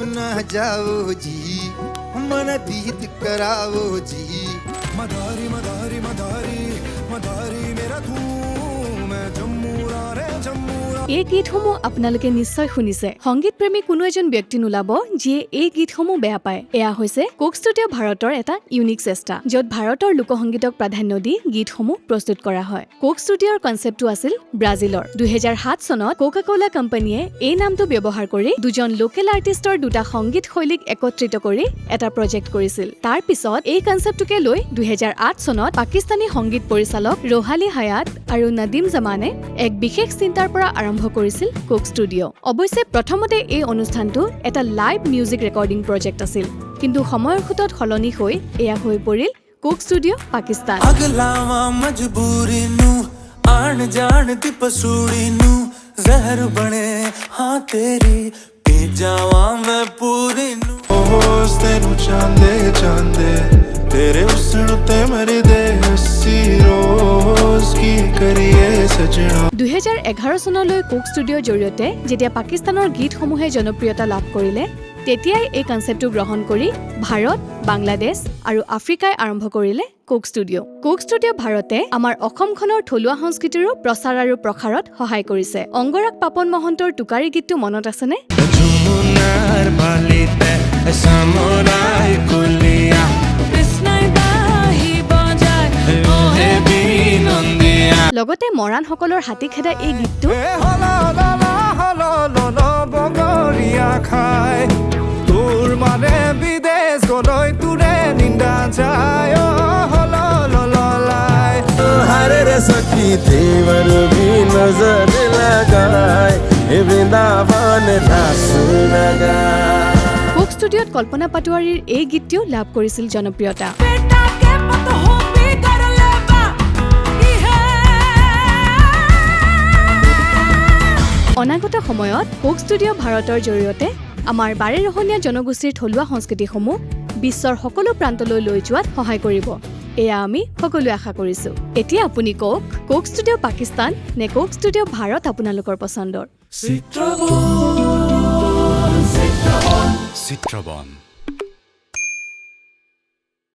ना जाओ जी मन दीद कराओ जी मदारी मदारी मदारी मदारी मेरा तू मैं जम्मूरा रे जम्मूरा এই গীতসমূহ আপোনালোকে নিশ্চয় শুনিছে সংগীত প্ৰেমী কোনো এজন ব্যক্তি নোলাব যিয়ে এই গীতসমূহ বেয়া পায় এয়া হৈছে কোক ষ্টুডিঅ' ভাৰতৰ এটা ইউনিক চেষ্টা য'ত ভাৰতৰ লোকসংগীতক প্ৰাধান্য দি গীতসমূহ প্ৰস্তুত কৰা হয় কোক ষ্টুডিঅ'ৰ কনচেপ্টটো আছিল ব্ৰাজিলৰ 2007 চনত কোকা-কোলা কোম্পানীয়ে এই নামটো ব্যৱহাৰ কৰি দুজন লোকেল আৰ্টিষ্টৰ দুটা সংগীত শৈলীক একত্ৰিত কৰি এটা প্ৰজেক্ট কৰিছিল তাৰ পিছত এই কনচেপ্টটোকে লৈ 2008 চনত পাকিস্তানী সংগীত পৰিচালক ৰহালি হায়াত আৰু নদীম জামানে এক বিশেষ চিন্তাৰ পৰা আৰম্ভ কৰিছিল কোক ষ্টুডিঅ' অৱশ্যে প্ৰথমতে এই অনুষ্ঠানটো এটা লাইভ মিউজিক ৰেকৰ্ডিং প্ৰজেক্ট আছিল কিন্তু সময়ৰ খুঁটত সলনি হৈ এয়া হৈ পৰিল কোক ষ্টুডিঅ' পাকিস্তান अगलावा मजबूरी नू आन जान दी पसूड़ी नू जहर बने हाँ तेरी पी जावा मैं पूरी नू होश तेनू चांदे चांदे तेरे हुस्न ते मेरे दे हसी रोज की करिए सजना 2011 চনলৈ কোক ষ্টুডিঅ'ৰ জৰিয়তে যেতিয়া পাকিস্তানৰ গীতসমূহে জনপ্ৰিয়তা লাভ কৰিলে তেতিয়াই এই কনচেপ্টটো গ্ৰহণ কৰি ভাৰত বাংলাদেশ আৰু আফ্ৰিকাই আৰম্ভ কৰিলে কোক ষ্টুডিঅ' কোক ষ্টুডিঅ' ভাৰতে আমাৰ অসমখনৰ থলুৱা সংস্কৃতিৰো প্ৰচাৰ আৰু প্ৰসাৰত সহায় কৰিছে অংগৰাগ পাপন মহন্তৰ টোকাৰী গীতটো মনত আছেনে যমুনাৰ বালিতে সামৰাই কুলিয়া কৃষ্ণই বাহি বজায় ওহে বিনন্দিয়া লগতে মৰাণসকলৰ হাতী খেদা এই গীতটো বগৰীয়া খাই তোৰ মানে বিদেশ গলৈ তোৰে নিন্দা যায় हरे रे सखी देवर भी नजर लगाए वृंदावन रास लगाए কোক ষ্টুডিঅ'ত কল্পনা পাটোৱাৰীৰ এই গীতটিও লাভ কৰিছিল জনপ্ৰিয়তা অনাগত সময়ত কোক ষ্টুডিঅ' ভাৰতৰ জৰিয়তে আমাৰ বাৰেৰহণীয়া জনগোষ্ঠীৰ থলুৱা সংস্কৃতিসমূহ বিশ্বৰ সকলো প্ৰান্তলৈ লৈ যোৱাত সহায় কৰিব এয়া আমি সকলোৱে আশা কৰিছো এতিয়া আপুনি কওক কোক ষ্টুডিঅ' পাকিস্তান নে কোক ষ্টুডিঅ' ভাৰত আপোনালোকৰ পছন্দৰ চিত্ৰবন